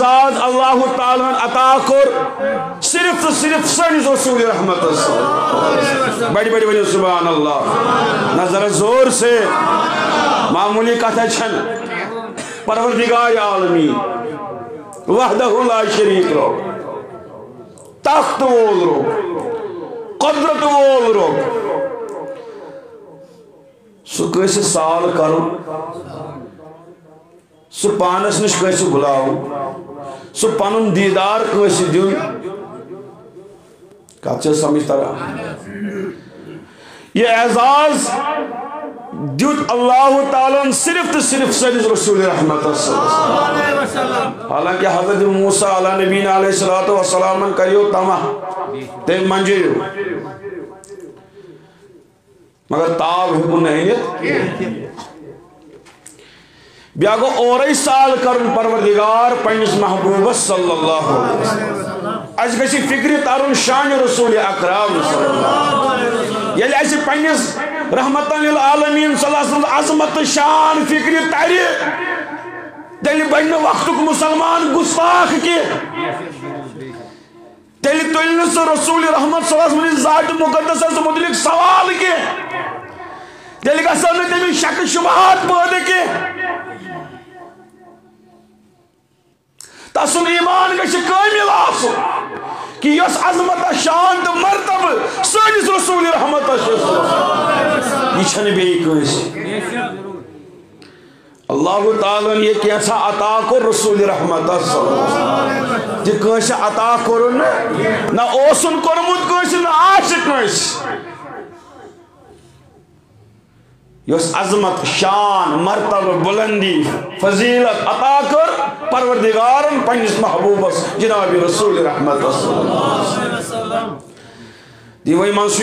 اعزاز اللہ تعالیٰ عطا کر صرف تو صرف سنس رسول رحمت بڑی بڑی بڑی سبحان اللہ نظر زور سے معمولی کتھا چھن پروردگار عالمین وحدہ لا شریک رو تخت وول رو قدرت وول رو سو کیسے سال کرو سو پانس نش کیسے بلاو سو پانن دیدار کیسے دیون کچھ سمجھ ترا یہ اعزاز دیت اللہ تعالیٰ صرف تو صرف سنس رسول رحمت صلی اللہ علیہ وسلم حالانکہ حضرت موسیٰ علیہ نبینا علیہ السلام کریو تمہ تے منجیو مگر تاب ہکو نہیں بیا گو اوری سال کرن پروردگار پنیس محبوب صلی اللہ علیہ وسلم اج گسی فکری تارون شان رسول اکرام صلی اللہ علیہ وسلم یلی ایسی پنیس رحمتاً للعالمین صلی اللہ علیہ وسلم عظمت شان فکری تاری تیلی بڑھنے وقتک مسلمان گستاخ کی تیلی تولنس رسول رحمت صلی اللہ علیہ وسلم ذات مقدس سے مدلک سوال کی تیلی کا سامنے تیلی شک شبہات پودے کی تاسن ایمان کا شکامل آسو کہ یس عظمت شان تو مرتب سنس رسول رحمت یہ چھنے بے کوئی اللہ تعالیٰ یہ کیسا عطا کر رسول رحمت یہ کیسا عطا کرن نہ اوسن کرمت کیسا نہ عاشق کیسا یس عظمت شان مرتب بلندی فضیلت عطا کر پروردگارن پنیس محبوبس جناب رسول رحمت صلی اللہ علیہ وسلم دی وہی منصوب